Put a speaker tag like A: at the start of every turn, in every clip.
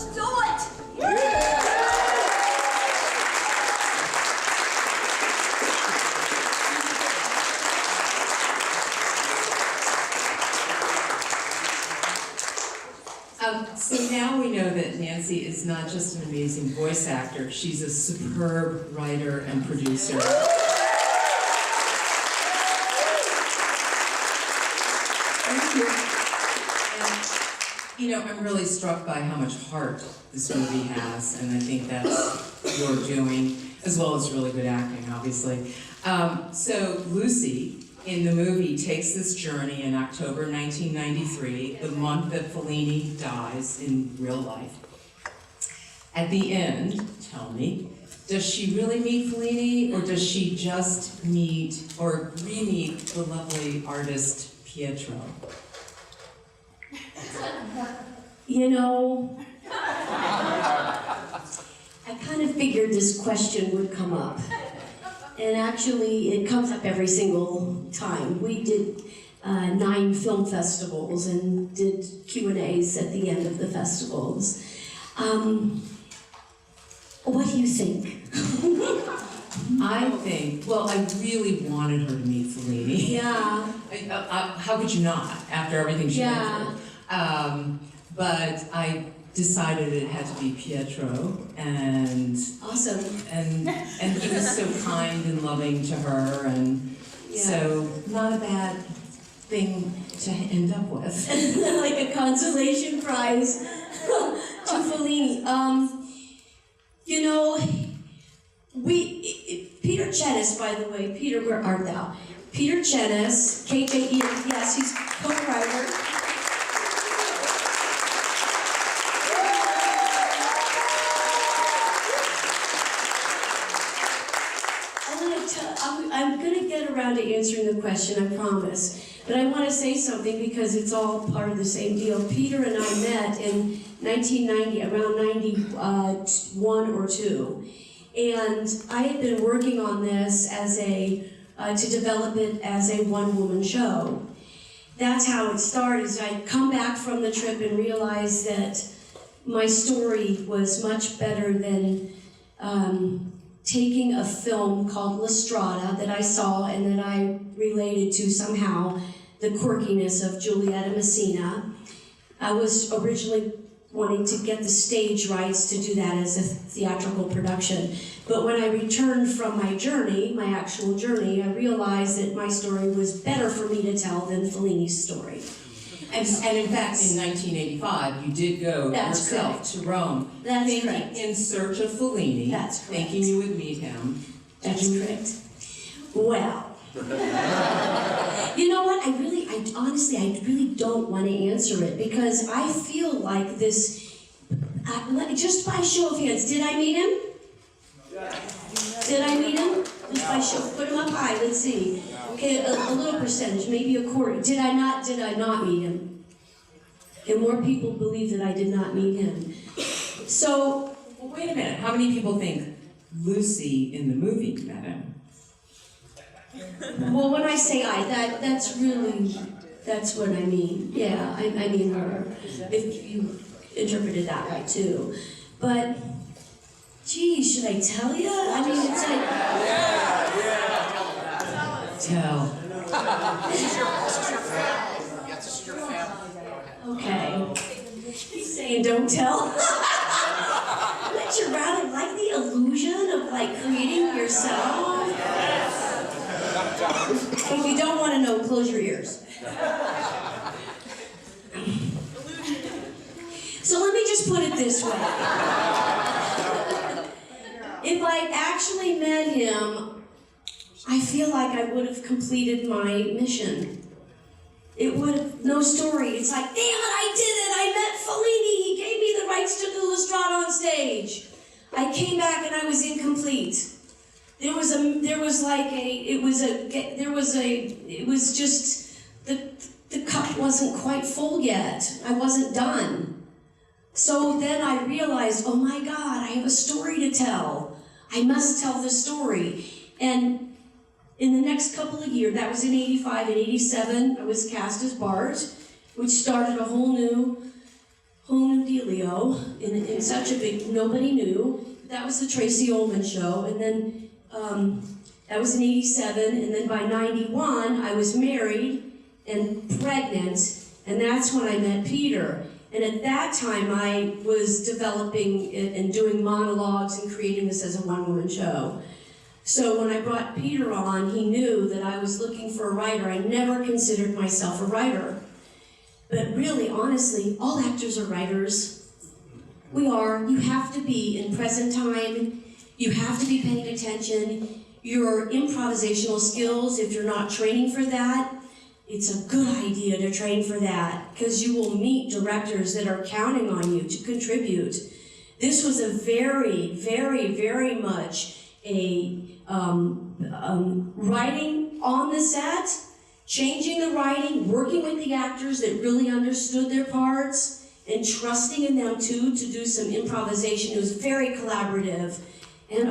A: Let's do it!
B: So now we know that Nancy is not just an amazing voice actor, she's a superb writer and producer. Thank you. And, you know, I'm really struck by how much heart this movie has, and I think that's what you're doing, as well as really good acting, obviously. So Lucy, in the movie, takes this journey in October 1993, the month that Fellini dies in real life. At the end, tell me, does she really meet Fellini, or does she just meet or re-meet the lovely artist Pietro?
C: You know, I kind of figured this question would come up. And actually, it comes up every single time. We did 9 film festivals and did Q&As at the end of the festivals. What do you think?
B: I think, well, I really wanted her to meet Fellini.
C: Yeah.
B: How could you not, after everything she went through? But I decided it had to be Pietro, and
C: awesome.
B: And he was so kind and loving to her, and so not a bad thing to end up with.
C: Like a consolation prize to Fellini. You know, Peter Chenis, by the way, Peter, where art thou? Peter Chenis, KJE, yes, he's co-writer. I'm going to get around to answering the question, I promise. But I want to say something because it's all part of the same deal. Peter and I met in 1990, around 91 or 2. And I had been working on this as to develop it as a one-woman show. That's how it started. I'd come back from the trip and realized that my story was much better than taking a film called La Strada that I saw and that I related to somehow the quirkiness of Giulietta Messina. I was originally wanting to get the stage rights to do that as a theatrical production. But when I returned from my journey, my actual journey, I realized that my story was better for me to tell than Fellini's story.
B: And in fact, in 1985, you did go yourself to Rome.
C: That's correct.
B: In Search of Fellini.
C: That's correct.
B: Thinking you would meet him.
C: That's correct. Well, you know what? I really don't want to answer it because I feel like this. Just by show of hands, did I meet him? Did I meet him? Just by show. Put him up high. Let's see. Okay, a little percentage, maybe a quarter. Did I not meet him? And more people believe that I did not meet him. So,
B: well, wait a minute. How many people think Lucy in the movie met him?
C: Well, when I say that's what I mean. Yeah, I mean her. If you interpret it that way too. But, geez, should I tell you? I mean, it's like...
B: Tell.
D: This is your family. Yes, this is your family.
C: Okay. He's saying don't tell. Wouldn't you rather like the illusion of like creating yourself? If you don't want to know, close your ears. So let me just put it this way. If I actually met him, I feel like I would have completed my mission. It would have, no story. It's like, damn it, I did it. I met Fellini. He gave me the rights to do La Strada on stage. I came back and I was incomplete. It was just, the cup wasn't quite full yet. I wasn't done. So then I realized, oh my God, I have a story to tell. I must tell the story. And in the next couple of years, that was in 85 and 87, I was cast as Bart, which started a whole Home Delio in such a big, nobody knew. That was the Tracy Ullman show, and then that was in '87, and then by '91 I was married and pregnant, and that's when I met Peter. And at that time I was developing and doing monologues and creating this as a one-woman show. So when I brought Peter on, he knew that I was looking for a writer. I never considered myself a writer. But really, honestly, all actors are writers. We are. You have to be in present time. You have to be paying attention. Your improvisational skills, if you're not training for that, it's a good idea to train for that, because you will meet directors that are counting on you to contribute. This was a very, very, very much a writing on the set, changing the writing, working with the actors that really understood their parts, and trusting in them too to do some improvisation. It was very collaborative. And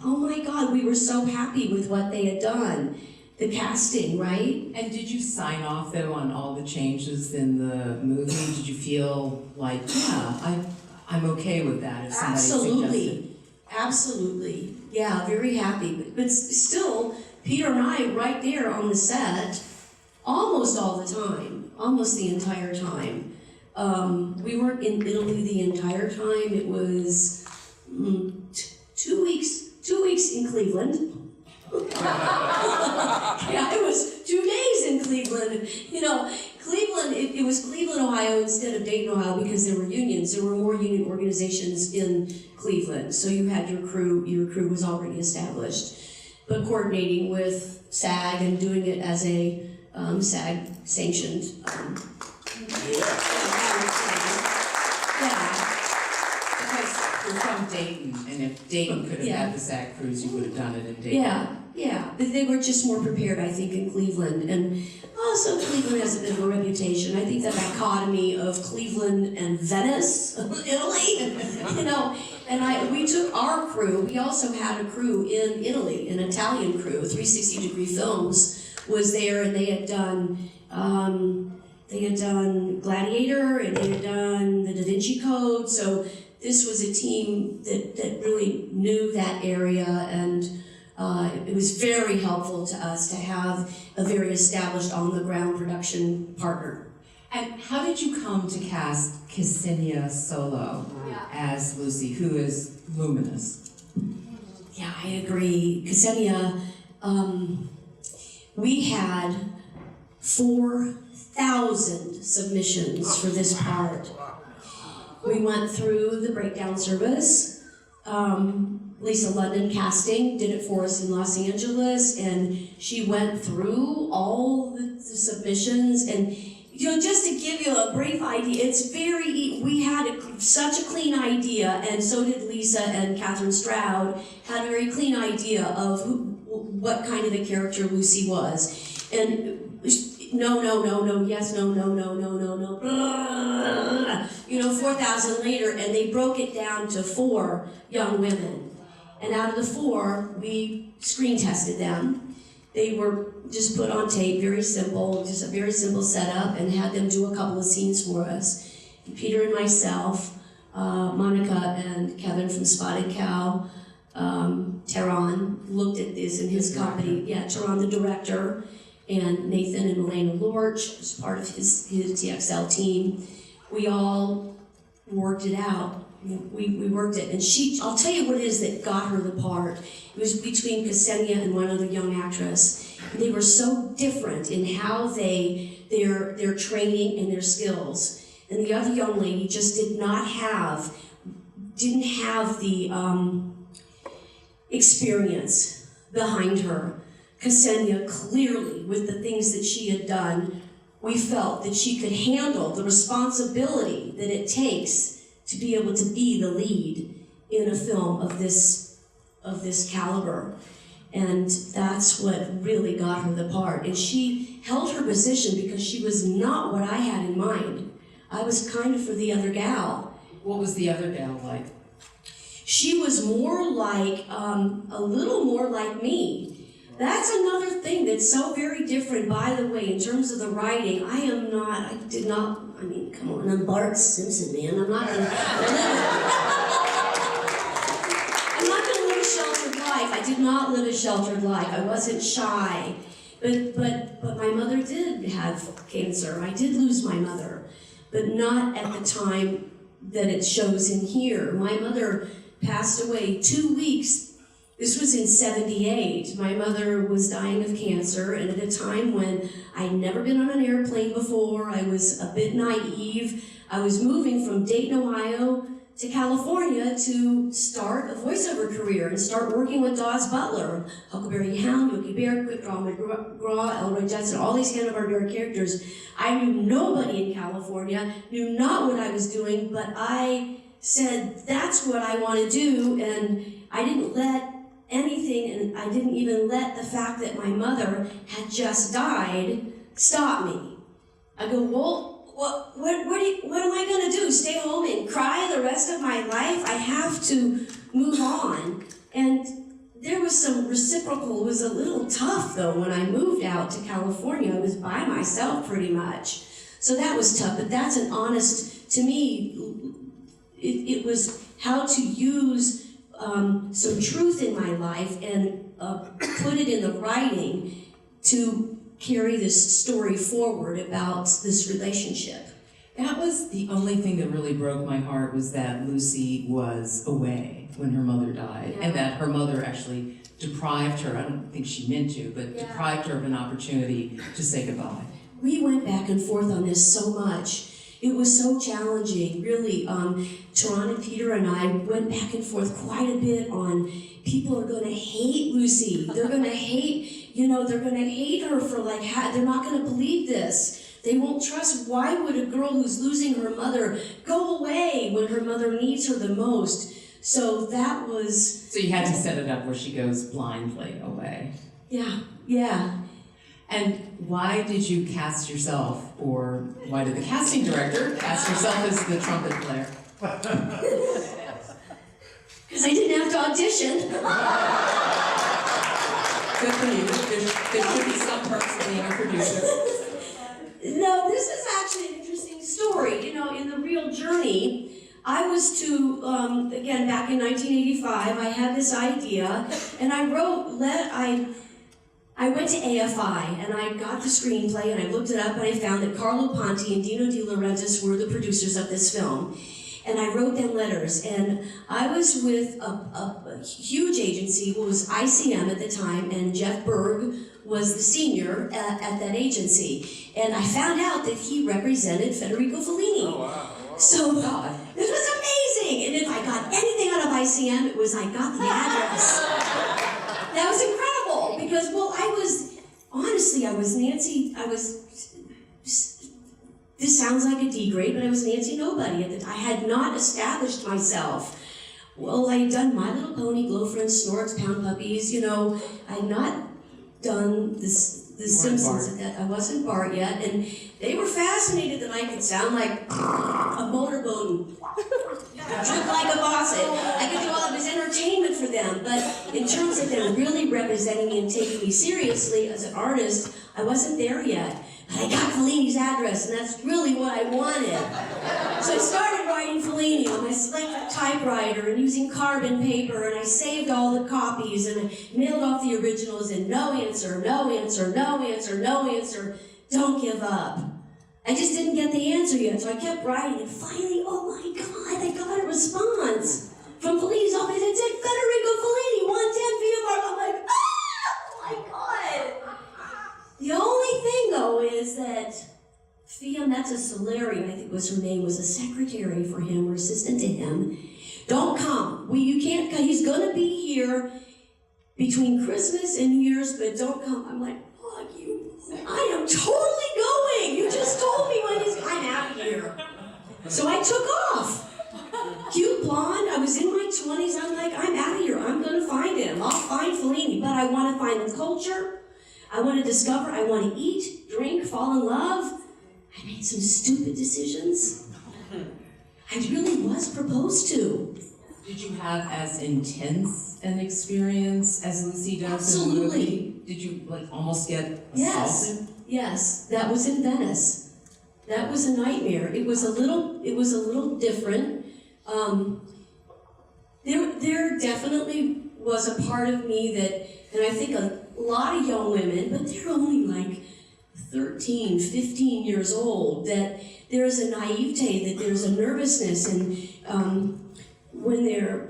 C: oh my God, we were so happy with what they had done. The casting, right?
B: And did you sign off though on all the changes in the movie? Did you feel like, yeah, I'm okay with that if somebody suggested?
C: Absolutely. Yeah, very happy. But still, Peter and I, right there on the set, almost all the time, almost the entire time. We weren't in Italy the entire time. It was 2 weeks in Cleveland. Yeah, it was 2 days in Cleveland. You know, Cleveland, it was Cleveland, Ohio instead of Dayton, Ohio, because there were unions. There were more union organizations in Cleveland. So you had your crew was already established. But coordinating with SAG and doing it as a SAG-sanctioned.
B: You're from Dayton, and if Dayton could have had the SAG crews, you would have done it in Dayton.
C: Yeah, but they were just more prepared, I think, in Cleveland. And also Cleveland has a bit of a reputation. I think the dichotomy of Cleveland and Venice, Italy, you know. And we took our crew. We also had a crew in Italy, an Italian crew. 360 Degree Films was there, and they had done Gladiator, and they had done the Da Vinci Code. So this was a team that really knew that area, and it was very helpful to us to have a very established on-the-ground production partner.
B: And how did you come to cast Ksenia Solo as Lucy, who is luminous?
C: Yeah, I agree. Ksenia, we had 4,000 submissions for this part. We went through the breakdown service. Lisa London Casting did it for us in Los Angeles, and she went through all the submissions. And you know, just to give you a brief idea, it's we had such a clean idea, and so did Lisa and Catherine Stroud, had a very clean idea of what kind of a character Lucy was. And no, yes, no. You know, 4,000 later, and they broke it down to 4 young women. And out of the 4, we screen tested them. They were just put on tape, very simple, just a very simple setup, and had them do a couple of scenes for us. And Peter and myself, Monica and Kevin from Spotted Cow, Tehran looked at this in his company. Yeah, Tehran, the director, and Nathan and Elena Lorch as part of his TXL team. We all worked it out. We worked it, and I'll tell you what it is that got her the part. It was between Ksenia and one other young actress. And they were so different in how their training and their skills. And the other young lady just didn't have the experience behind her. Ksenia, clearly, with the things that she had done, we felt that she could handle the responsibility that it takes to be able to be the lead in a film of this caliber. And that's what really got her the part. And she held her position because she was not what I had in mind. I was kind of for the other gal.
B: What was the other gal like?
C: She was more like, a little more like me. that's another thing that's so very different, by the way, in terms of the writing. I did not, I mean, come on, I'm Bart Simpson, man. I'm not gonna live a sheltered life. I did not live a sheltered life. I wasn't shy. But my mother did have cancer. I did lose my mother, but not at the time that it shows in here. My mother passed away 2 weeks. This was in '78. My mother was dying of cancer, and at a time when I'd never been on an airplane before, I was a bit naive. I was moving from Dayton, Ohio to California to start a voiceover career and start working with Dawes Butler, Huckleberry Hound, Yogi Bear, Quick Draw McGraw, Elroy Judson, all these Hanna-Barbera characters. I knew nobody in California, knew not what I was doing, but I said, that's what I want to do, and I didn't let anything, and I didn't even let the fact that my mother had just died stop me. I go, well, what am I going to do? Stay home and cry the rest of my life? I have to move on. And there was some reciprocal. It was a little tough, though, when I moved out to California. I was by myself pretty much. So that was tough, but that's an honest, to me, it was how to use some truth in my life and put it in the writing to carry this story forward about this relationship.
B: That was the only thing that really broke my heart, was that Lucy was away when her mother died, and that her mother actually deprived her, I don't think she meant to, but deprived her of an opportunity to say goodbye.
C: We went back and forth on this so much. It was so challenging, really. Teron and Peter and I went back and forth quite a bit on, people are going to hate Lucy. They're going to hate, they're going to hate her for they're not going to believe this. They won't trust. Why would a girl who's losing her mother go away when her mother needs her the most? So that was...
B: So you had to set it up where she goes blindly away.
C: Yeah.
B: And why did you cast yourself, or why did the casting director cast herself as the trumpet player?
C: Because I didn't have to audition.
B: Good for you. There should be some perks to being a producer.
C: No, this is actually an interesting story. In the real journey, I was to, again, back in 1985, I had this idea, and I went to AFI, and I got the screenplay, and I looked it up, and I found that Carlo Ponti and Dino De Laurentiis were the producers of this film. And I wrote them letters, and I was with a huge agency. It was ICM at the time, and Jeff Berg was the senior at that agency. And I found out that he represented Federico Fellini.
D: Oh, wow.
C: So this was amazing. And if I got anything out of ICM, it was I got the address. That was incredible, because, I was Nancy, this sounds like a degrade, but I was Nancy Nobody at the time. I had not established myself. Well, I had done My Little Pony, Glow Friends, Snorks, Pound Puppies, I had not done the Simpsons. I wasn't Bart yet, and they were fascinated that I could sound like a motorboat, drip like a faucet. I could do all of this entertainment for them, but in terms of them really representing me and taking me seriously as an artist, I wasn't there yet. But I got Fellini's address, and that's really what I wanted. So I started writing Fellini on my Slate typewriter and using carbon paper, and I saved all the copies, and I mailed off the originals, and no answer, no answer, no answer, no answer. Don't give up. I just didn't get the answer yet, so I kept writing, and finally, oh my God, I got a response from Fellini's office. It said, Federico Fellini, 110 Via Bar. I'm like, oh my God. The only thing, though, is that Fiammetta Soleri, I think was her name, was a secretary for him, or assistant to him. Don't come. You can't come. He's going to be here between Christmas and New Year's, but don't come. I'm like, fuck you. I am totally going. You just told me when I'm out of here. So I took off. Cute blonde. I was in my 20s. I'm like, I'm out of here. I'm going to find him. I'll find Fellini, but I want to find the culture. I want to discover, I want to eat, drink, fall in love. I made some stupid decisions. I really was proposed to.
B: Did you have as intense an experience as Lucy does in the movie?
C: Absolutely.
B: Did you like almost get
C: Yes.
B: assaulted?
C: Yes, that was in Venice. That was a nightmare. It was a little different. There definitely was a part of me that, and I think a lot of young women, but they're only like 13, 15 years old, that there's a naivete, that there's a nervousness, and when they're,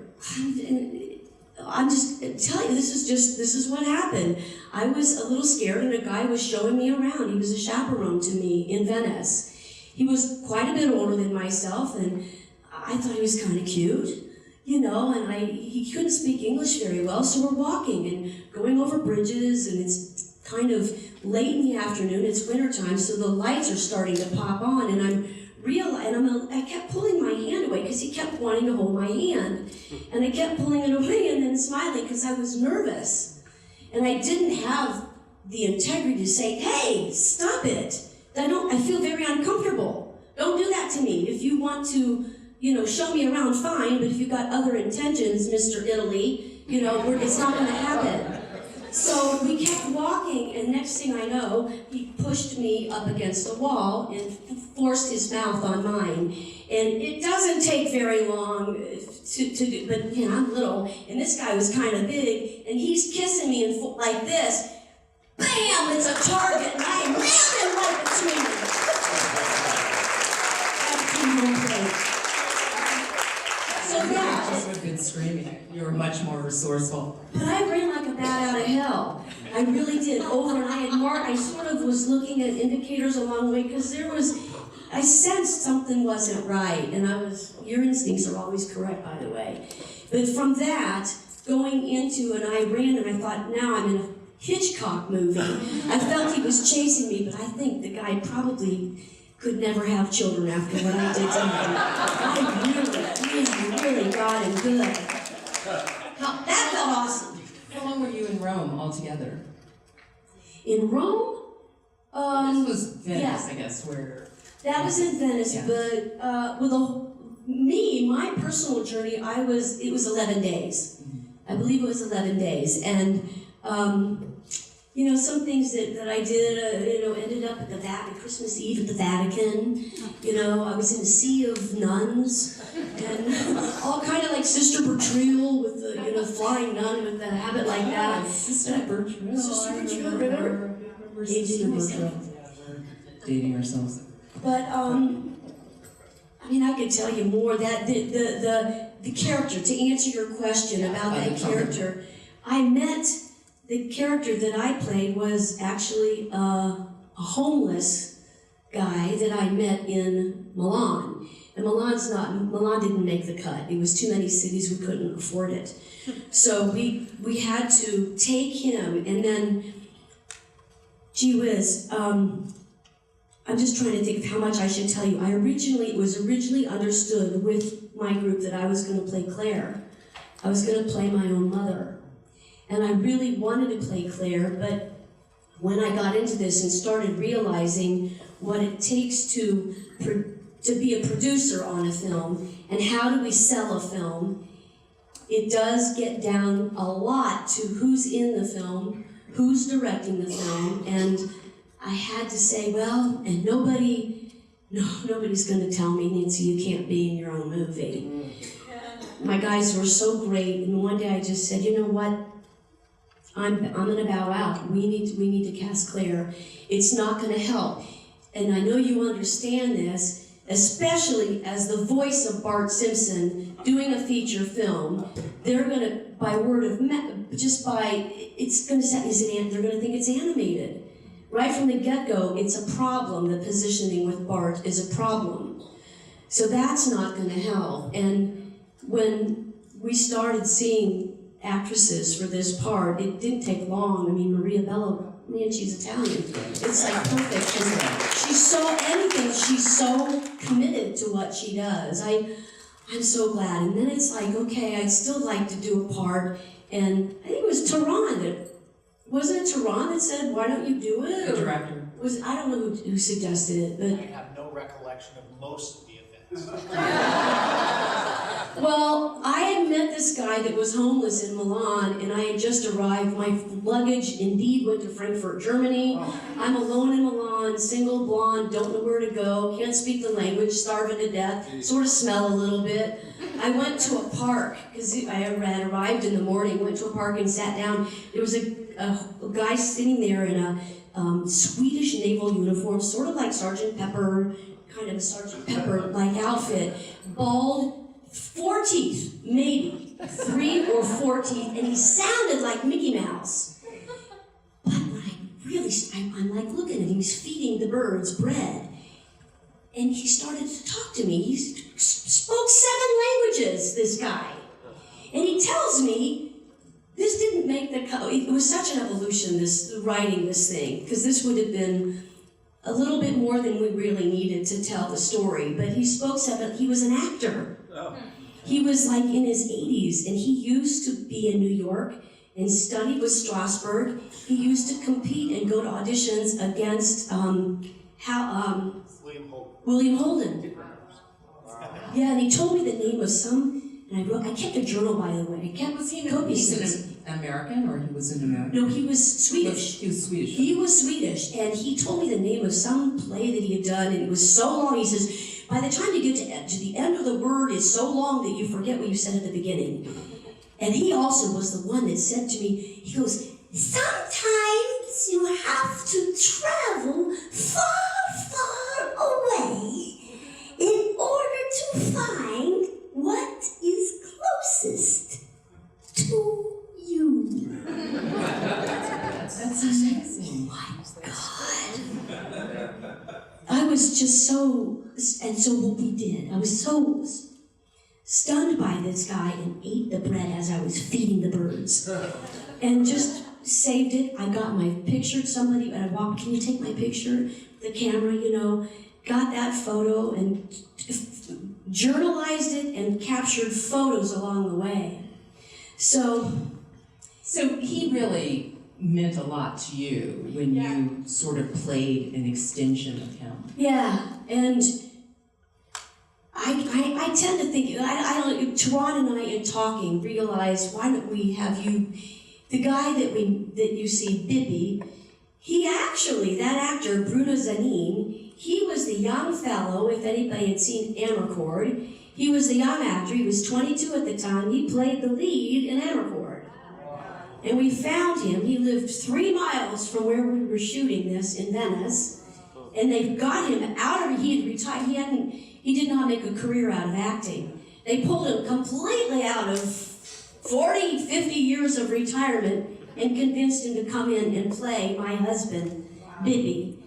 C: I'm just telling you, this is what happened. I was a little scared, and a guy was showing me around. He was a chaperone to me in Venice. He was quite a bit older than myself, and I thought he was kind of cute, you know, and he couldn't speak English very well, so we're walking and going over bridges, and it's kind of late in the afternoon, it's wintertime, so the lights are starting to pop on, and I kept pulling my hand away because he kept wanting to hold my hand, and I kept pulling it away and then smiling because I was nervous, and I didn't have the integrity to say, "Hey, stop it! I feel very uncomfortable. Don't do that to me. If you want to, show me around, fine, but if you've got other intentions, Mr. Italy, it's not going to happen." So we kept walking, and next thing I know, he pushed me up against the wall and forced his mouth on mine. And it doesn't take very long to do, but I'm little, and this guy was kind of big, and he's kissing me and like this. Bam! It's a target, and I rammed him right between them. That's the home plate. So yeah.
B: You just would have been screaming. You were much more resourceful.
C: But I ran like a bat out of hell. I really did. Over, and I sort of was looking at indicators along the way, because I sensed something wasn't right, and your instincts are always correct, by the way. But from that, going into, and I ran, and I thought, now I'm in a Hitchcock movie. I felt he was chasing me, but I think the guy probably could never have children after what I did to him. I really got him good. That felt awesome.
B: How long were you in Rome altogether?
C: In Rome?
B: This was Venice,
C: yeah.
B: I guess, where...
C: That was in Venice,
B: yeah.
C: But my personal journey, it was 11 days. I believe it was 11 days. And, some things that I did, ended up at the Vatican, Christmas Eve at the Vatican. I was in a sea of nuns, and all kind of like Sister Bertrille with the, flying nun with the habit like that.
B: Sister Bertrille.
C: Sister Bertrille, remember?
B: Sister Bertrille. Dating ourselves.
C: But, I could tell you more. That the character, to answer your question about that character, I met the character that I played was actually a homeless guy that I met in Milan. And Milan didn't make the cut. It was too many cities, we couldn't afford it. So we had to take him, and then, gee whiz, I'm just trying to think of how much I should tell you. It was originally understood with my group that I was going to play Claire. I was going to play my own mother. And I really wanted to play Claire, but when I got into this and started realizing what it takes to be a producer on a film, and how do we sell a film, it does get down a lot to who's in the film, who's directing the film, and I had to say, well, and nobody's going to tell me, Nancy, you can't be in your own movie. My guys were so great, and one day I just said, you know what? I'm going to bow out. We need to cast Claire. It's not going to help. And I know you understand this, especially as the voice of Bart Simpson doing a feature film. They're going to, by word of mouth, it's going to they're going to think it's animated. Right from the get-go, it's a problem. The positioning with Bart is a problem. So that's not going to help. And when we started seeing actresses for this part, it didn't take long. Maria Bello, man, she's Italian. It's like perfect. And she's so committed to what she does. I'm so glad. And then it's like, okay, I'd still like to do a part. And I think it was Tehran wasn't it Tehran that said, why don't you do it?
B: The director.
C: I don't know who suggested it, but...
D: I have no recollection of most of the events.
C: Well, I had met this guy that was homeless in Milan, and I had just arrived. My luggage indeed went to Frankfurt, Germany. I'm alone in Milan, single, blonde, don't know where to go, can't speak the language, starving to death, sort of smell a little bit. I went to a park, because I had arrived in the morning, went to a park and sat down. There was a guy sitting there in a Swedish naval uniform, sort of like Sergeant Pepper, kind of a Sergeant Pepper-like outfit, bald, 4 teeth, maybe 3 or 4 teeth, and he sounded like Mickey Mouse. But when I'm like looking at him, he's feeding the birds bread, and he started to talk to me. He spoke 7 languages, this guy, and he tells me this didn't make the cut. It was such an evolution, this writing this thing, because this would have been a little bit more than we really needed to tell the story. But he spoke 7. He was an actor. Oh. He was like in his 80s, and he used to be in New York and studied with Strasberg. He used to compete and go to auditions against William Holden. Yeah, and he told me the name of some, and I kept a journal, by the way.
B: Was he an American, or he was an American?
C: No, he was Swedish.
B: He was Swedish.
C: He was Swedish, and he told me the name of some play that he had done, and it was so long. He says, by the time you get to the end of the word, it's so long that you forget what you said at the beginning. And he also was the one that said to me, he goes, sometimes you have to travel far, far away in order to find what is closest to you.
B: That's amazing.
C: Oh my God. I was just so, and so what we did, I was so stunned by this guy and ate the bread as I was feeding the birds. And just saved it. I got my picture, somebody, and I walked, can you take my picture? The camera, got that photo and journalized it and captured photos along the way. So
B: he really meant a lot to you when you sort of played an extension of him.
C: Yeah, and I tend to think, Teron and I in talking realized, why don't we have you, the guy that you see, Bibi, he actually, that actor, Bruno Zanin, he was the young fellow, if anybody had seen Amarcord, he was the young actor, he was 22 at the time, he played the lead in Amarcord. And we found him, he lived 3 miles from where we were shooting this in Venice, and they got him out of, he had retired, he did not make a career out of acting. They pulled him completely out of 40, 50 years of retirement and convinced him to come in and play my husband, Bibi.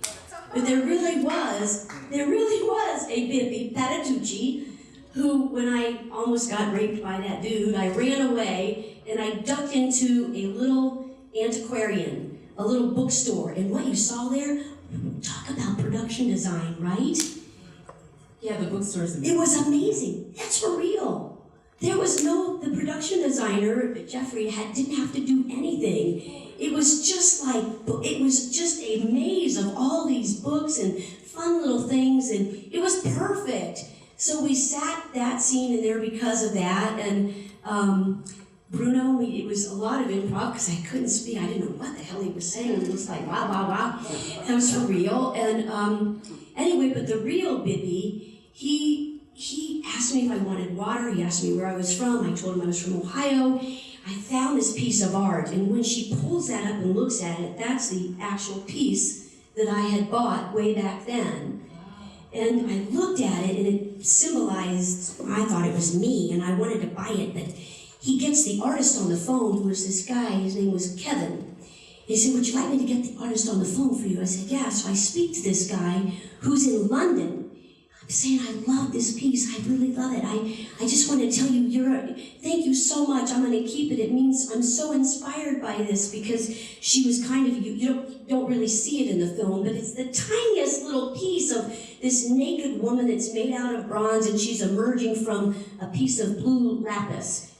C: But there really was a Bibi, Patitucci, who, when I almost got raped by that dude, I ran away and I ducked into a little antiquarian, a little bookstore. And what you saw there, talk about production design, right?
B: Yeah, the bookstore's amazing.
C: It was amazing. That's for real. There was the production designer, Jeffrey, didn't have to do anything. It was just a maze of all these books and fun little things, and it was perfect. So we sat that scene in there because of that, and Bruno, it was a lot of improv because I couldn't speak. I didn't know what the hell he was saying. It was like, wow, wow, wow. That was for real. And anyway, but the real Bibi, he asked me if I wanted water. He asked me where I was from. I told him I was from Ohio. I found this piece of art, and when she pulls that up and looks at it, that's the actual piece that I had bought way back then. And I looked at it, and it symbolized, I thought it was me, and I wanted to buy it, but he gets the artist on the phone, who was this guy, his name was Kevin. He said, would you like me to get the artist on the phone for you? I said, yeah. So I speak to this guy who's in London. I'm saying, I love this piece. I really love it. I just want to tell you, thank you so much. I'm going to keep it. It means I'm so inspired by this because she was kind of, you don't really see it in the film, but it's the tiniest little piece of this naked woman that's made out of bronze, and she's emerging from a piece of blue lapis.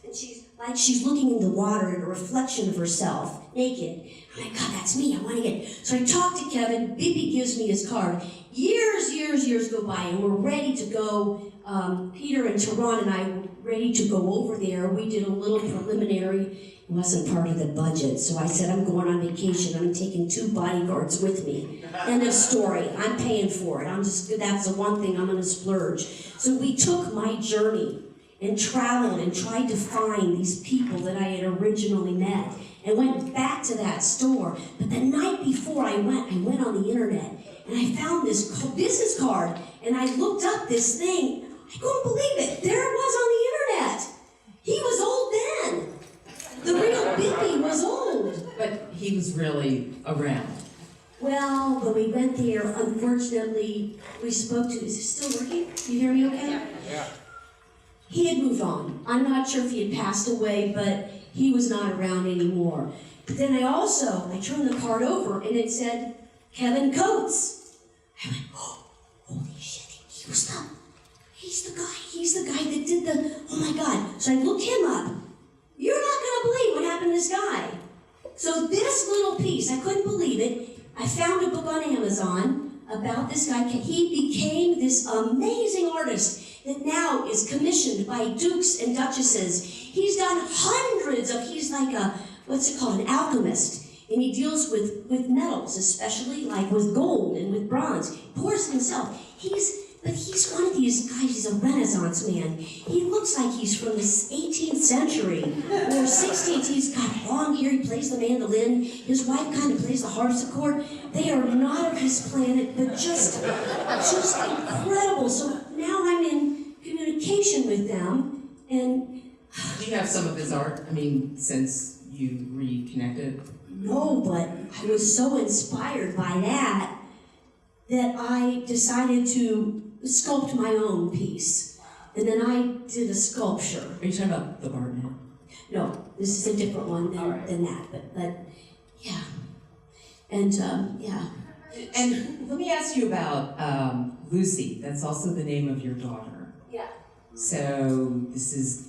C: And she's looking in the water at a reflection of herself, naked. I'm like, God, that's me. I want to get it. So I talk to Kevin. Bibi gives me his card. Years go by, and we're ready to go. Peter and Teron and I ready to go over there, we did a little preliminary. It wasn't part of the budget, so I said, I'm going on vacation. I'm taking 2 bodyguards with me. End of story. I'm paying for it. That's the one thing I'm going to splurge. So we took my journey and traveled and tried to find these people that I had originally met and went back to that store. But the night before I went on the internet and I found this business card and I looked up this thing. I couldn't believe it. There it was on the internet. He was old then. The real Bippy was old.
B: But he was really around.
C: Well, when we went there, unfortunately, we spoke to, is it still working? You hear me okay?
D: Yeah.
C: He had moved on. I'm not sure if he had passed away, but he was not around anymore. But then I turned the card over and it said, Kevin Coates. I went, oh, holy shit, he's the guy that did oh my God. So I looked him up. You're not gonna believe what happened to this guy. So this little piece, I couldn't believe it. I found a book on Amazon about this guy. He became this amazing artist that now is commissioned by dukes and duchesses. He's done hundreds of, he's like an alchemist. And he deals with metals, especially like with gold and with bronze. He pours himself. But he's one of these guys, he's a Renaissance man. He looks like he's from the 18th century or 16th. He's got long hair, he plays the mandolin. His wife kind of plays the harpsichord. They are not of this planet, but just incredible. So now I'm in communication with them, and...
B: Do you have some of his art? I mean, since you reconnected?
C: No, but I was so inspired by that I decided to sculpt my own piece. And then I did a sculpture.
B: Are you talking about the Barnett?
C: No, this is a different one than that, but yeah. And yeah.
B: And let me ask you about Lucy. That's also the name of your daughter.
C: Yeah.
B: So this is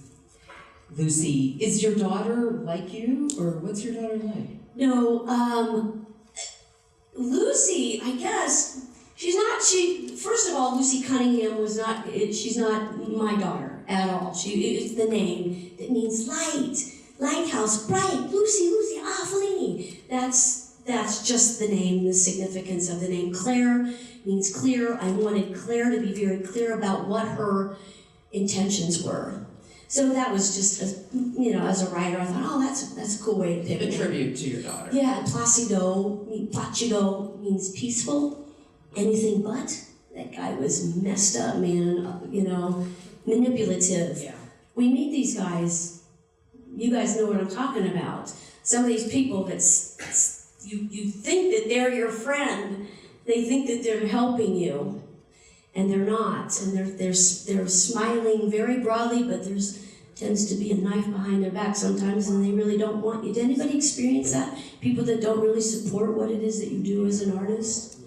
B: Lucy. Is your daughter like you, or what's your daughter like?
C: No, Lucy, I guess, first of all, Lucy Cunningham she's not my daughter at all. It's the name that means light, lighthouse, bright, Lucy, Fellini. That's just the name, the significance of the name. Claire means clear. I wanted Claire to be very clear about what her intentions were. So that was just, as a writer, I thought, oh, that's a cool way to pick
B: A
C: it.
B: tribute to your daughter.
C: Yeah, Placido means peaceful, anything but. That guy was messed up, man, manipulative.
B: Yeah.
C: We meet these guys, you guys know what I'm talking about. Some of these people you think that they're your friend, they think that they're helping you. And they're not, and they're smiling very broadly, but tends to be a knife behind their back sometimes, and they really don't want you. Did anybody experience that? People that don't really support what it is that you do as an artist?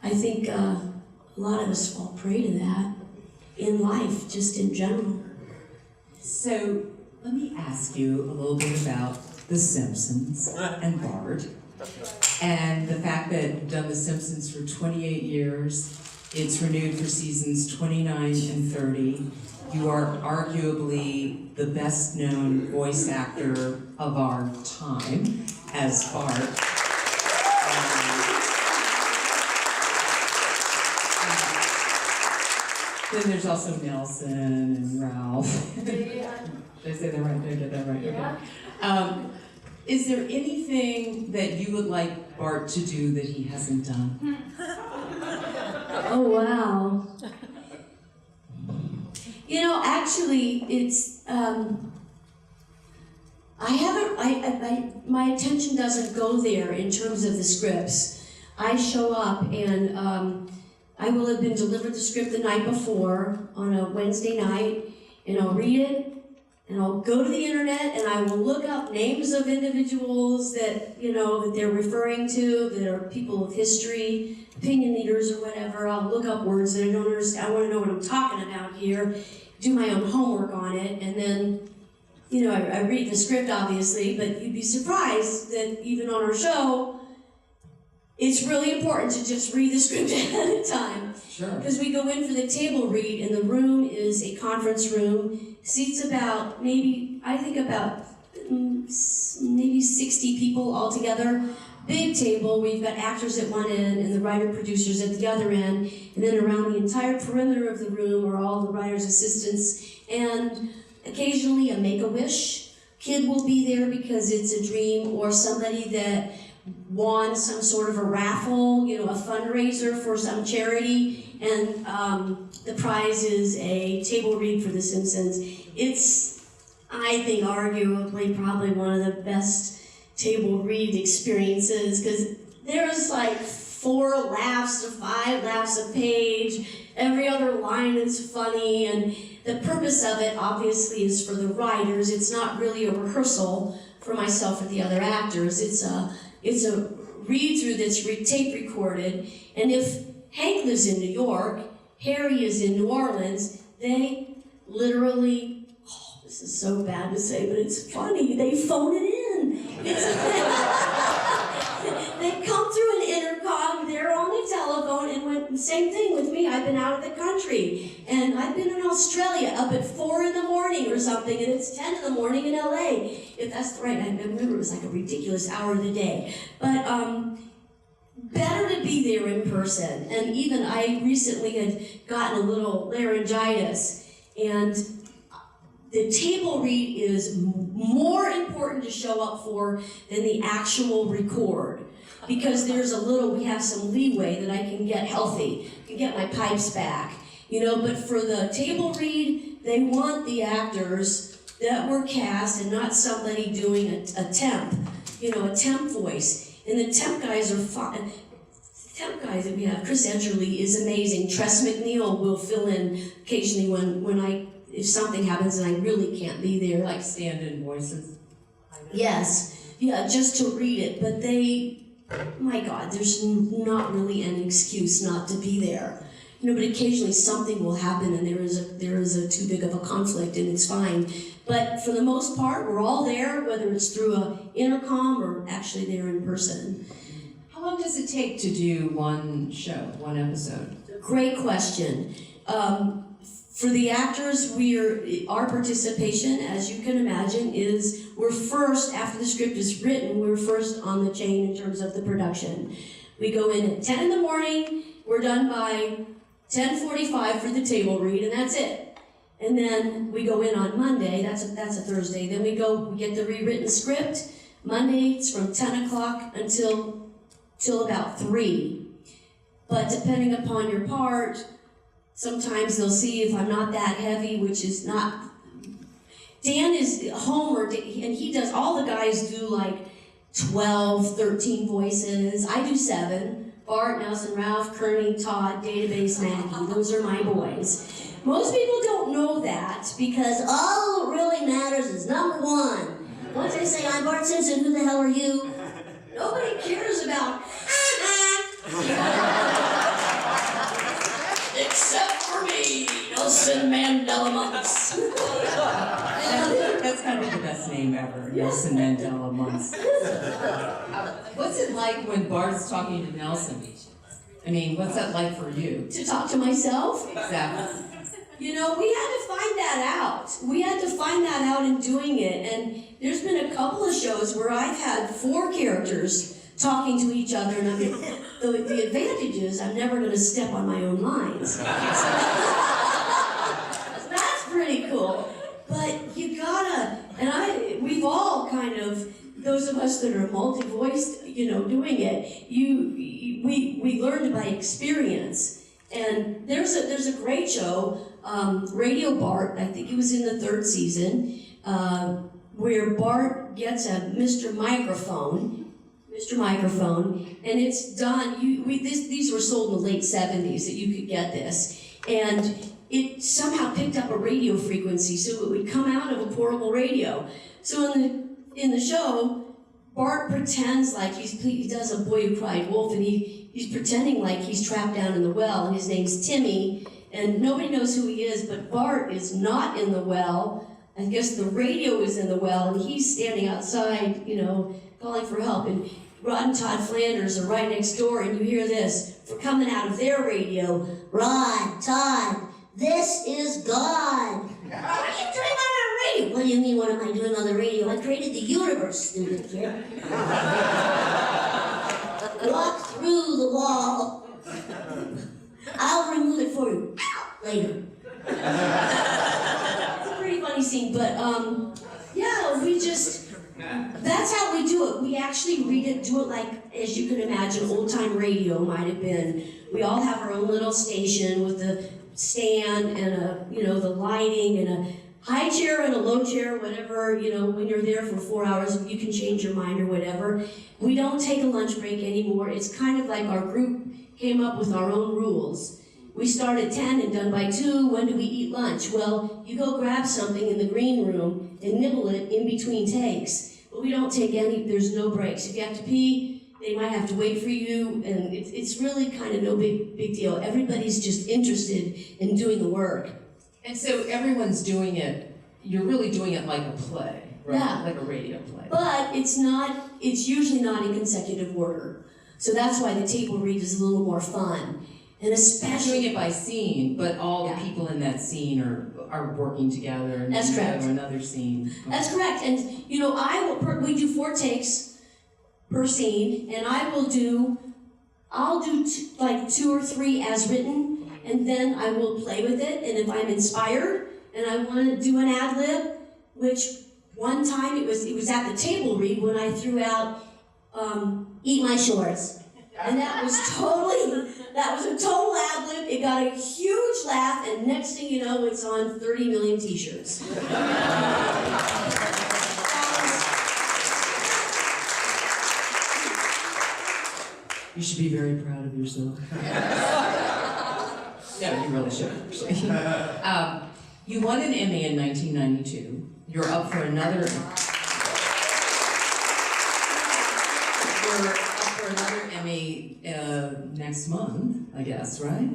C: I think a lot of us fall prey to that in life, just in general.
B: So let me ask you a little bit about The Simpsons and Bart, and the fact that you've done The Simpsons for 28 years. It's renewed for seasons 29 and 30. You are arguably the best-known voice actor of our time as Bart. Then there's also Nelson and Ralph. Did I say that right? Did I get that right?
C: Yeah.
B: Okay. Is there anything that you would like Bart to do that he hasn't done?
C: Oh, wow. Actually, it's, my attention doesn't go there in terms of the scripts. I show up and I will have been delivered the script the night before on a Wednesday night, and I'll read it, and I'll go to the internet and I will look up names of individuals that, that they're referring to, that are people of history, opinion leaders or whatever. I'll look up words that I don't understand. I want to know what I'm talking about here, do my own homework on it, and then, I read the script obviously, but you'd be surprised that even on our show, it's really important to just read the script ahead of time.
B: Sure.
C: Because we go in for the table read, and the room is a conference room. seats about maybe 60 people altogether. Big table, we've got actors at one end and the writer-producers at the other end, and then around the entire perimeter of the room are all the writer's assistants, and occasionally a Make-A-Wish kid will be there because it's a dream, or somebody that won some sort of a raffle, a fundraiser for some charity, and the prize is a table read for The Simpsons. It's, I think, arguably probably one of the best table read experiences, because there's like 4 laughs to 5 laughs a page. Every other line is funny, and the purpose of it obviously is for the writers. It's not really a rehearsal for myself or the other actors. It's a read-through that's tape recorded, and if Hank lives in New York, Harry is in New Orleans, they literally, this is so bad to say, but it's funny, they phone it in. They come through an intercom, they're on the telephone, and same thing with me, I've been out of the country, and I've been in Australia up at 4 in the morning or something, and it's 10 in the morning in LA. If that's right, I remember it was like a ridiculous hour of the day. But better to be there in person, and even I recently had gotten a little laryngitis, and the table read is more important to show up for than the actual record, because we have some leeway that I can get healthy, can get my pipes back, but for the table read, they want the actors that were cast and not somebody doing a temp, a temp voice. And the temp guys are fine. Temp guys that we have, Chris Edgerly is amazing. Tress McNeil will fill in occasionally if something happens and I really can't be there.
B: Like stand-in voices.
C: Yes, yeah, just to read it. But my God, there's not really an excuse not to be there. But occasionally something will happen and there is a too big of a conflict, and it's fine. But for the most part, we're all there, whether it's through an intercom or actually there in person.
B: How long does it take to do one show, one episode?
C: Great question. For the actors, our participation, as you can imagine, is we're first, after the script is written, we're first on the chain in terms of the production. We go in at 10 in the morning, we're done by 10:45 for the table read, and that's it. And then we go in on Monday, that's a Thursday, then we get the rewritten script. Monday, it's from 10 o'clock till about 3. But depending upon your part, sometimes they'll see if I'm not that heavy, which is not. Dan is Homer, and he does, all the guys do like 12, 13 voices. I do 7. Bart, Nelson, Ralph, Kearney, Todd, Database, Maggie. Those are my boys. Most people don't know that because all that really matters is number 1. Once they say, I'm Bart Simpson, who the hell are you? Nobody cares about, except for me, Nelson Mandela Months.
B: That's gotta be the best name ever, Nelson Mandela Months. What's it like when Bart's talking to Nelson? I mean, what's that like for you?
C: To talk to myself?
B: Exactly.
C: We had to find that out. We had to find that out in doing it. And there's been a couple of shows where I've had 4 characters talking to each other. And the advantage is I'm never going to step on my own lines. That's pretty cool. But you gotta, we've all kind of, those of us that are multi-voiced, doing it, we learned by experience. And there's a great show, Radio Bart, I think it was in the 3rd season, where Bart gets a Mr. Microphone, and it's done, these were sold in the late 70s that you could get this. And it somehow picked up a radio frequency, so it would come out of a portable radio. So in the show, Bart pretends like he does A Boy Who Cried Wolf, and he's pretending like he's trapped down in the well, and his name's Timmy, and nobody knows who he is, but Bart is not in the well. I guess the radio is in the well, and he's standing outside, calling for help, and Rod and Todd Flanders are right next door, and you hear this coming out of their radio, Rod, Todd, this is God. What are you doing on the radio? What do you mean, what am I doing on the radio? I created the universe, stupid kid. Walk through the wall. I'll remove it for you later. It's a pretty funny scene, but yeah, we just, that's how we do it. We actually do it like, as you can imagine, old-time radio might have been. We all have our own little station with the stand and the lighting and a high chair and a low chair, whatever, when you're there for 4 hours, you can change your mind or whatever. We don't take a lunch break anymore. It's kind of like our group came up with our own rules. We start at 10 and done by 2. When do we eat lunch? Well, you go grab something in the green room and nibble it in between takes. But we don't take there's no breaks. If you have to pee, they might have to wait for you, and it's really kind of no big deal. Everybody's just interested in doing the work.
B: And so everyone's doing it, you're really doing it like a play, right?
C: Yeah.
B: Like a radio play.
C: But it's usually not in consecutive order. So that's why the table read is a little more fun. And especially
B: doing it by scene, but all the people in that scene are working together and
C: that's correct.
B: Another scene.
C: That's correct. And we do 4 takes per scene, and I'll do like 2 or 3 as written, and then I will play with it. And if I'm inspired and I want to do an ad lib, which one time it was at the table read when I threw out "Eat My Shorts," and that was a total ad lib. It got a huge laugh, and next thing you know, it's on 30 million t-shirts.
B: You should be very proud of yourself. No, you really should, actually. You won an Emmy in 1992. You're up for another Emmy next month, I guess, right?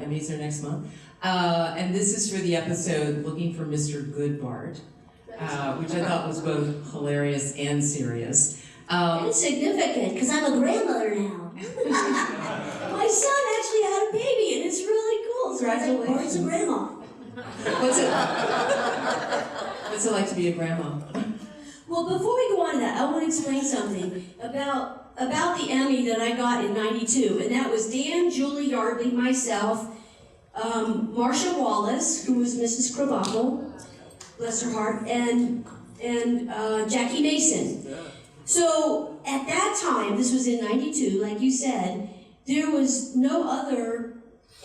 B: Emmys are next month. And this is for the episode Looking for Mr. Goodbart, which I thought was both hilarious and serious.
C: And significant, because I'm a grandmother now. My son actually had a baby, and it's really cool. So I was like, Bart's a grandma.
B: What's it like to be a grandma?
C: Well, before we go on to that, I want to explain something about the Emmy that I got in '92, and that was Dan, Julie Yardley, myself, Marcia Wallace, who was Mrs. Krabappel, bless her heart, and Jackie Mason. So at that time, this was in '92, like you said, there was no other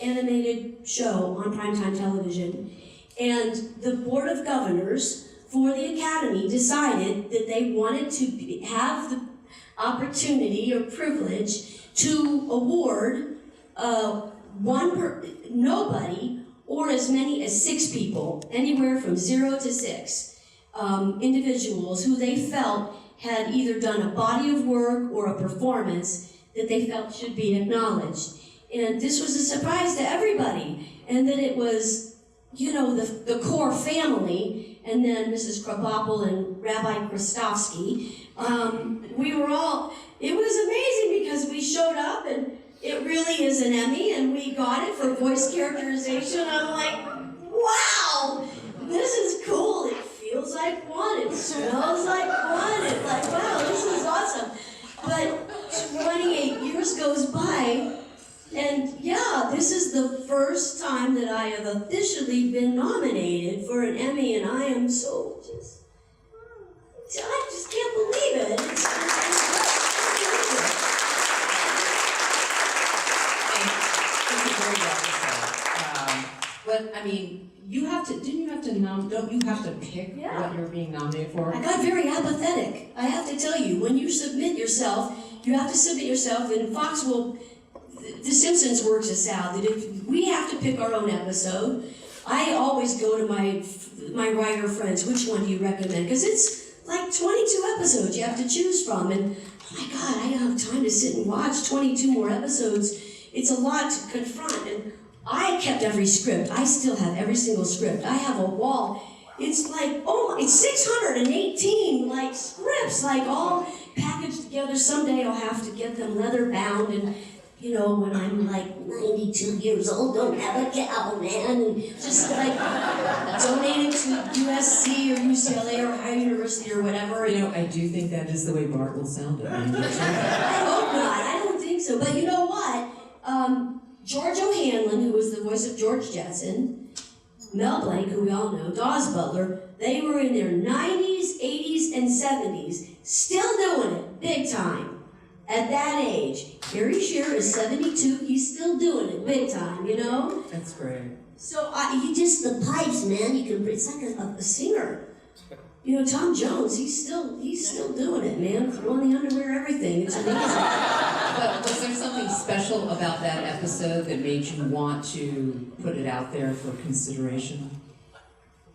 C: animated show on primetime television, and the Board of Governors for the Academy decided that they wanted to have the opportunity or privilege to award nobody or as many as 6 people, anywhere from 0 to 6 individuals who they felt had either done a body of work or a performance that they felt should be acknowledged. And this was a surprise to everybody. And that it was, the core family, and then Mrs. Krabappel and Rabbi Krastovsky. We were all, it was amazing because we showed up and it really is an Emmy and we got it for voice characterization. I'm like, wow, this is cool. It feels like one, it smells like one. It's like, wow, this is awesome. But 28 years goes by, and yeah, this is the first time that I have officially been nominated for an Emmy, and I am so I just can't believe it.
B: It's a great episode. But I mean, don't you have to pick what you're being nominated for?
C: I got very apathetic. I have to tell you, when you submit yourself, you have to submit yourself, and Fox will, The Simpsons works us out, that if we have to pick our own episode, I always go to my writer friends, which one do you recommend? Because it's like 22 episodes you have to choose from, and oh my God, I don't have time to sit and watch 22 more episodes. It's a lot to confront, and I kept every script. I still have every single script. I have a wall. It's like, it's 618 scripts, all packaged together. Someday I'll have to get them leather bound, and you know, when I'm like 92 years old, don't have a cow, man, and just like donating to USC or UCLA or Ohio University or whatever.
B: You know, I do think that is the way Bart will sound at 92.
C: I hope not. I don't think so. But you know what? George O'Hanlon, who was the voice of George Jetson, Mel Blanc, who we all know, Dawes Butler, they were in their 90s, 80s, and 70s, still doing it, big time, at that age. Harry Shearer is 72, he's still doing it, big time, you know?
B: That's great.
C: So, you just, the pipes, man, it's like a singer. You know, Tom Jones, he's still doing it, man, throwing the underwear, everything, it's amazing.
B: But was there something special about that episode that made you want to put it out there for consideration?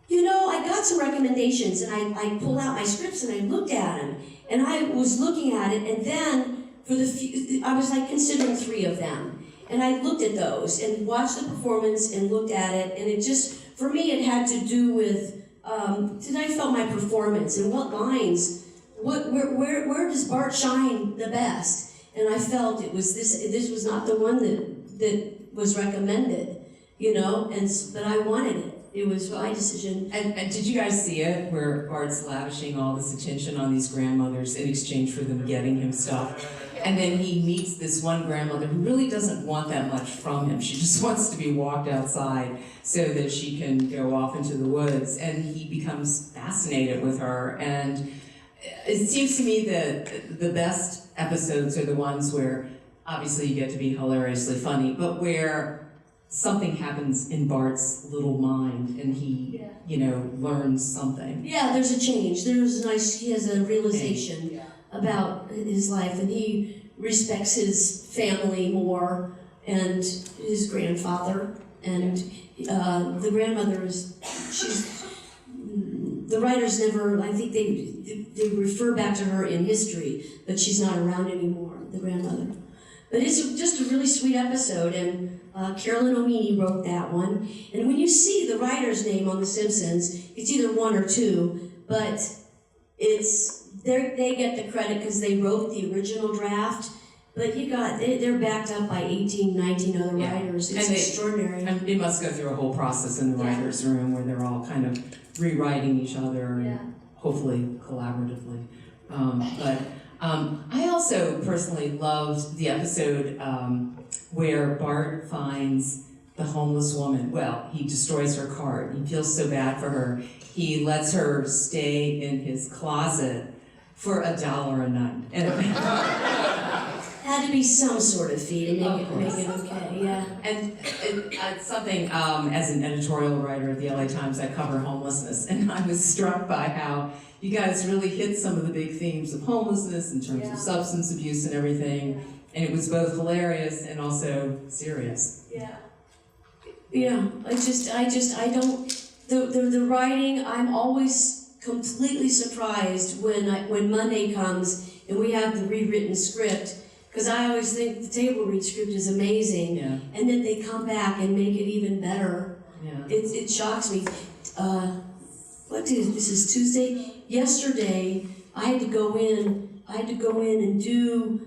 C: You know, I got some recommendations, and I pulled out my scripts and I looked at them, and I was looking at it, and then I was like considering 3 of them, and I looked at those and watched the performance and looked at it, and it just, for me, it had to do with did I felt my performance and what lines, where does Bart shine the best? And I felt it was this was not the one that was recommended, you know, but I wanted it. It was my decision.
B: And did you guys see it, where Bart's lavishing all this attention on these grandmothers in exchange for them getting him stuff? And then he meets this one grandmother who really doesn't want that much from him. She just wants to be walked outside so that she can go off into the woods. And he becomes fascinated with her. And it seems to me that the best episodes are the ones where, obviously, you get to be hilariously funny, but where something happens in Bart's little mind and he, you know, learns something.
C: Yeah, there's a change. He has a realization about his life, and he respects his family more and his grandfather. And the grandmother the writers never, I think they refer back to her in history, but she's not around anymore, the grandmother. But it's just a really sweet episode, and Carolyn Omini wrote that one. And when you see the writer's name on The Simpsons, it's either 1 or 2, but they get the credit because they wrote the original draft. But they're backed up by 18, 19 other writers. It's extraordinary.
B: And they must go through a whole process in the writer's room where they're all kind of rewriting each other, and hopefully collaboratively. I also personally loved the episode where Bart finds the homeless woman. Well, he destroys her cart. He feels so bad for her. He lets her stay in his closet for $1 a night. And
C: had to be some sort of fee to make it okay, yeah.
B: And it's something, as an editorial writer at the LA Times, I cover homelessness, and I was struck by how you guys really hit some of the big themes of homelessness in terms of substance abuse and everything, and it was both hilarious and also serious.
C: Yeah, I don't, the writing, I'm always completely surprised when Monday comes and we have the rewritten script, because I always think the table read script is amazing, and then they come back and make it even better. It shocks me. This is Tuesday? Yesterday, I had to go in and do,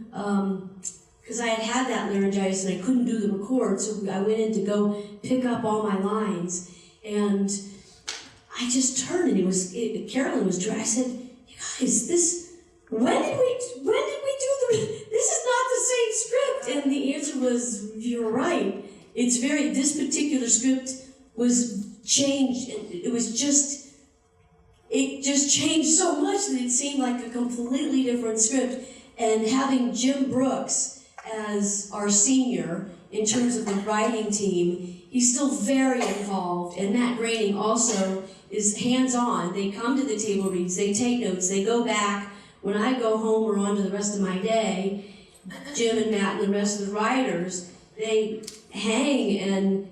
C: because I had that laryngitis and I couldn't do the record, so I went in to go pick up all my lines, and I just turned and Carolyn was dry. I said, "You guys, when did we do this is not the same script." And the answer was, "You're right. This particular script was changed, and it just changed so much that it seemed like a completely different script." And having Jim Brooks as our senior in terms of the writing team, he's still very involved, and Matt Groening also is hands-on. They come to the table reads, they take notes, they go back. When I go home or on to the rest of my day, Jim and Matt and the rest of the writers, they hang and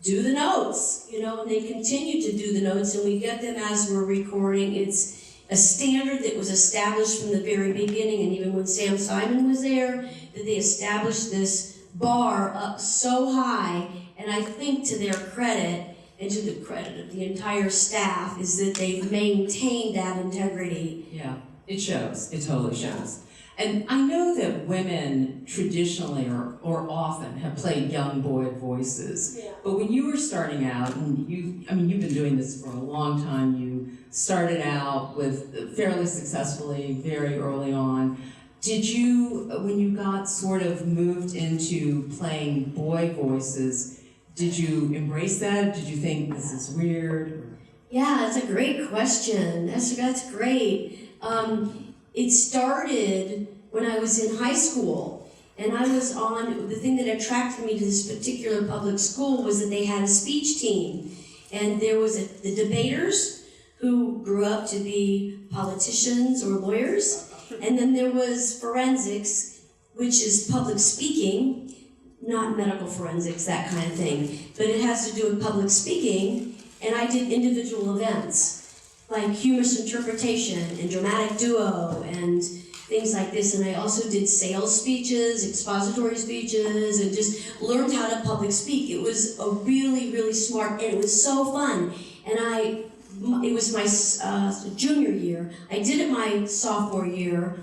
C: do the notes, and they continue to do the notes, and we get them as we're recording. It's a standard that was established from the very beginning, and even when Sam Simon was there, that they established this bar up so high, and I think to their credit, and to the credit of the entire staff, is that they've maintained that integrity.
B: Yeah, it shows. It totally shows. And I know that women traditionally or often have played young boy voices.
C: Yeah.
B: But when you were starting out, and you've been doing this for a long time, you started out with fairly successfully very early on. Did you, when you got sort of moved into playing boy voices, did you embrace that? Did you think this is weird?
C: Yeah, that's a great question. That's great. It started when I was in high school, and I was on, the thing that attracted me to this particular public school was that they had a speech team. And there was the debaters who grew up to be politicians or lawyers, and then there was forensics, which is public speaking, not medical forensics, that kind of thing, but it has to do with public speaking, and I did individual events, like humorous interpretation and dramatic duo and things like this. And I also did sales speeches, expository speeches, and just learned how to public speak. It was a really, really smart, and it was so fun. And it was my junior year. I did it my sophomore year,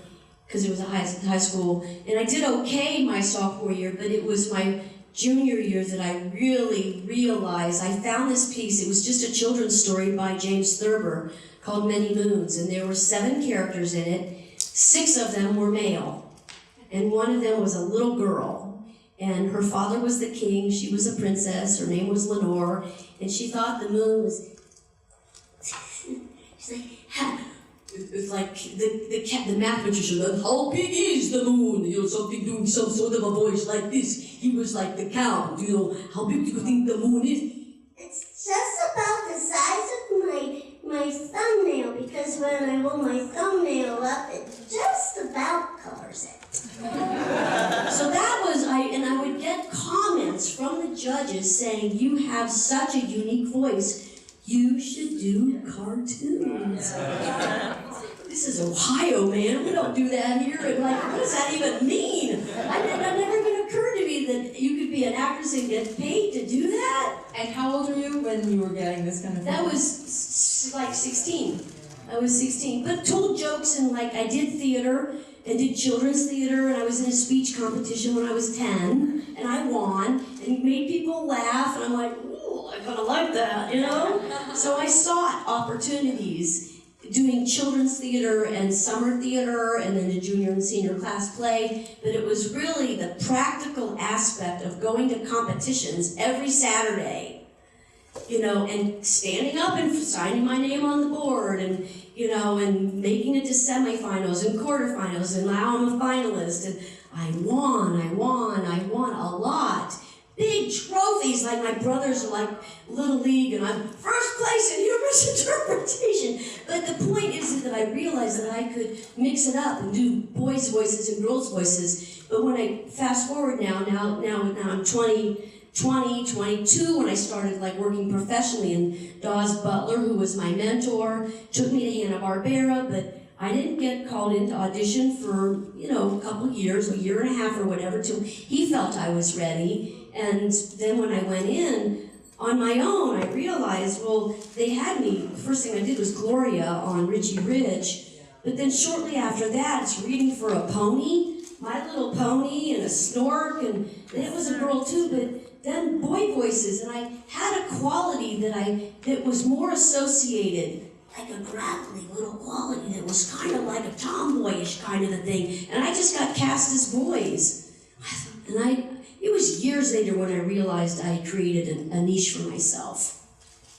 C: because it was a high school, and I did okay my sophomore year, but it was my junior year that I really realized, I found this piece, it was just a children's story by James Thurber called Many Moons, and there were 7 characters in it. 6 of them were male, and one of them was a little girl, and her father was the king, she was a princess, her name was Lenore, and she thought the moon was, she's like, it's like the math magician, how big is the moon? You know, something doing some sort of a voice like this. He was like the count, you know, how big do you think the moon is?
A: It's just about the size of my thumbnail, because when I hold my thumbnail up, it just about covers it.
C: So that was, I would get comments from the judges saying, you have such a unique voice, you should do cartoons. This is Ohio, man. We don't do that here. And like, what does that even mean? It never even occurred to me that you could be an actress and get paid to do that.
B: And how old were you when you were getting this kind of thing?
C: That was like 16. I was 16. But told jokes, and like I did theater and did children's theater, and I was in a speech competition when I was 10, and I won, and made people laugh, and I'm like, ooh, I kind of like that, you know? So I sought opportunities doing children's theater and summer theater, and then a junior and senior class play, but it was really the practical aspect of going to competitions every Saturday, you know, and standing up and signing my name on the board, and you know, and making it to semifinals and quarterfinals, and now I'm a finalist, and I won a lot. Big trophies, like my brothers are like Little League, and I'm first place in humorous interpretation. But the point is that I realized that I could mix it up and do boys' voices and girls' voices. But when I fast forward now I'm 22, when I started like working professionally, and Dawes Butler, who was my mentor, took me to Hanna-Barbera, but I didn't get called in to audition for, you know, a couple years, a year and a half or whatever, till he felt I was ready. And then when I went in on my own, I realized, well, they had me. The first thing I did was Gloria on Richie Rich. But then shortly after that, it's Reading for a Pony, My Little Pony, and a Snork, and it was a girl too, but then boy voices. And I had a quality that was more associated, like a gravelly little quality that was kind of like a tomboyish kind of a thing. And I just got cast as boys. And it was years later when I realized I had created a niche for myself.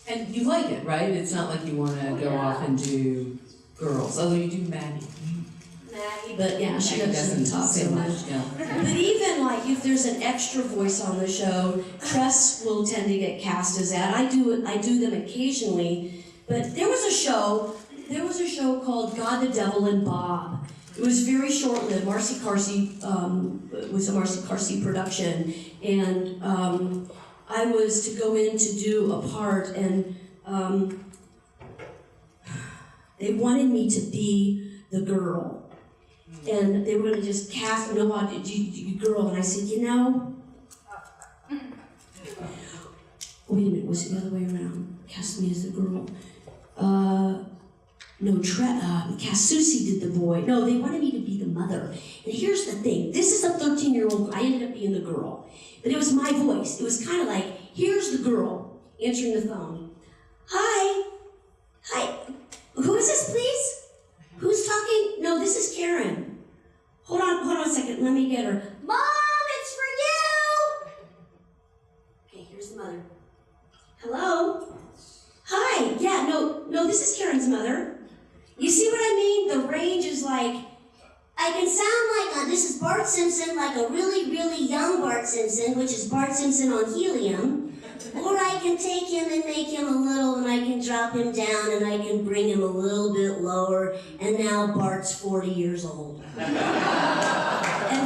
B: And you like it, right? It's not like you want to go off and do girls, although you do Maggie.
C: Maggie, but yeah, she
B: Maggie
C: doesn't talk so much.
B: Yeah.
C: But even like if there's an extra voice on the show, Tress will tend to get cast as that. I do them occasionally, but there was a show called God, the Devil, and Bob. It was very short-lived. Marcy Carsey was a Marcy Carsey production, and I was to go in to do a part, and they wanted me to be the girl, and they were going to just cast me, no, you girl, and I said, you know, wait a minute, was it the other way around? Cast me as the girl. No, Cass Susie did the boy. No, they wanted me to be the mother. And here's the thing, this is a 13-year-old, I ended up being the girl. But it was my voice. It was kind of like, here's the girl answering the phone. Hi. Who is this, please? Who's talking? No, this is Karen. Hold on a second, let me get her. Mom, it's for you! Okay, here's the mother. Hello? Hi, yeah, no, this is Karen's mother. You see what I mean? The range is like,
A: I can sound like this is Bart Simpson, like a really, really young Bart Simpson, which is Bart Simpson on helium. Or I can take him and make him a little, and I can drop him down, and I can bring him a little bit lower, and now Bart's 40 years old. And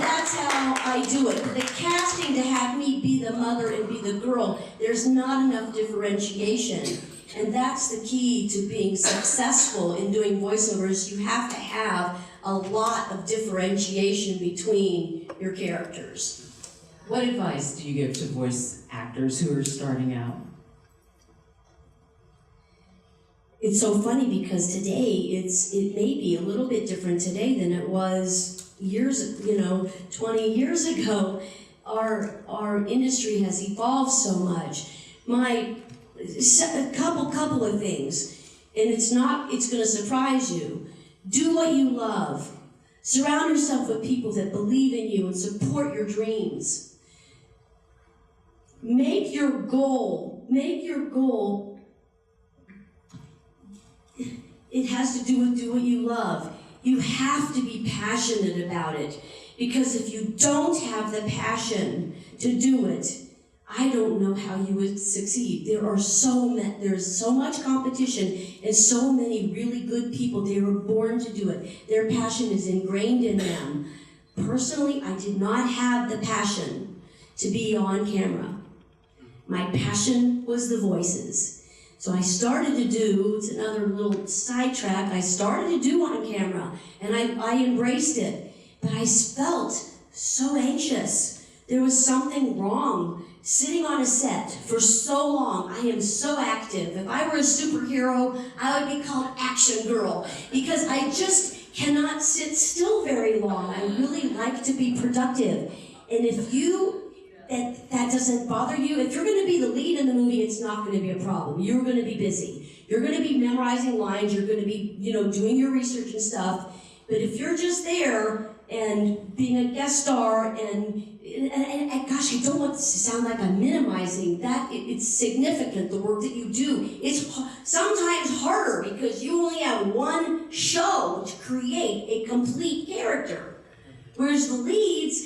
A: that's how I do it. The casting to have me be the mother and be the girl, there's not enough differentiation. And that's the key to being successful in doing voiceovers. You have to have a lot of differentiation between your characters.
B: What advice do you give to voice actors who are starting out?
C: It's so funny because today it may be a little bit different today than it was 20 years ago. Our industry has evolved so much. A couple of things, and it's going to surprise you. Do what you love. Surround yourself with people that believe in you and support your dreams. Make your goal, it has to do with do what you love. You have to be passionate about it, because if you don't have the passion to do it, I don't know how you would succeed. There's so much competition and so many really good people. They were born to do it. Their passion is ingrained in them. Personally, I did not have the passion to be on camera. My passion was the voices. So I started to do, it's another little sidetrack, I started to do on camera, and I embraced it. But I felt so anxious. There was something wrong. Sitting on a set for so long, I am so active. If I were a superhero, I would be called Action Girl, because I just cannot sit still very long. I really like to be productive. And if that doesn't bother you, if you're going to be the lead in the movie, it's not going to be a problem. You're going to be busy. You're going to be memorizing lines. You're going to be, doing your research and stuff. But if you're just there and being a guest star and gosh, I don't want this to sound like I'm minimizing that. It's significant, the work that you do. It's sometimes harder because you only have one show to create a complete character. Whereas the leads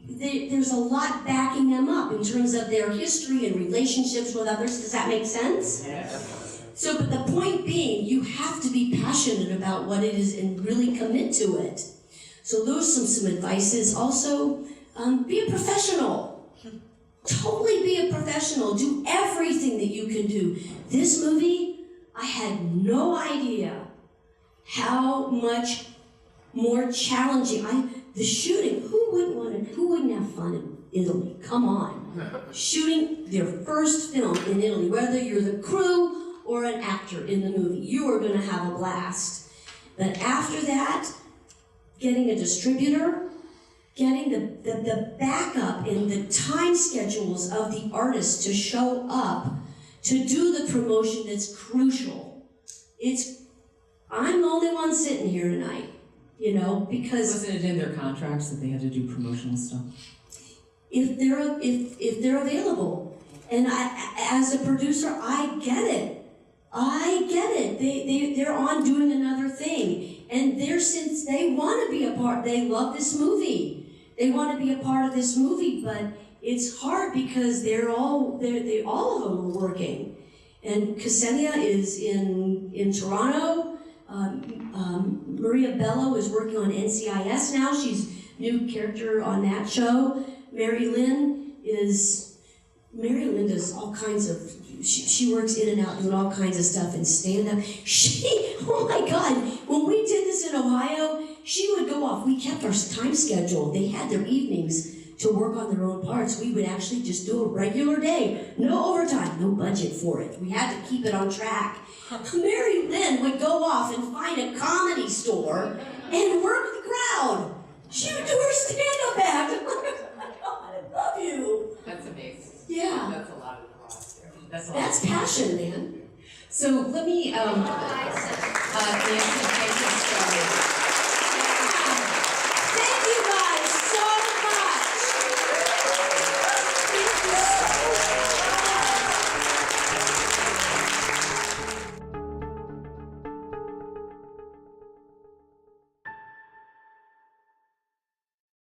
C: there's a lot backing them up in terms of their history and relationships with others. Does that make sense?
D: Yes.
C: So, but the point being, you have to be passionate about what it is and really commit to it. So those some advices. Also, be a professional. Totally be a professional. Do everything that you can do. This movie, I had no idea how much more challenging. The shooting, who wouldn't have fun in Italy? Come on. Shooting their first film in Italy, whether you're the crew or an actor in the movie, you are going to have a blast. But after that, getting a distributor, getting the backup and the time schedules of the artists to show up, to do the promotion that's crucial. I'm the only one sitting here tonight, because...
B: Wasn't it in their contracts that they had to do promotional stuff?
C: If they're available. And as a producer, I get it. They're on doing another thing. And since they want to be a part, they love this movie. They want to be a part of this movie, but it's hard because all of them are working. And Ksenia is in Toronto. Maria Bello is working on NCIS now. She's new character on that show. Mary Lynn does all kinds of, she works in and out doing all kinds of stuff and stand-up. Oh my God, when we did this in Ohio, she would go off. We kept our time schedule. They had their evenings to work on their own parts. We would actually just do a regular day. No overtime, no budget for it. We had to keep it on track. Mary Lynn would go off and find a comedy store and work the crowd. She would do her stand-up act. I'm like, oh my God, I love you.
B: That's amazing.
C: Yeah.
B: That's a lot of applause. That's a lot.
C: That's passion, man.
B: So let me, Nancy,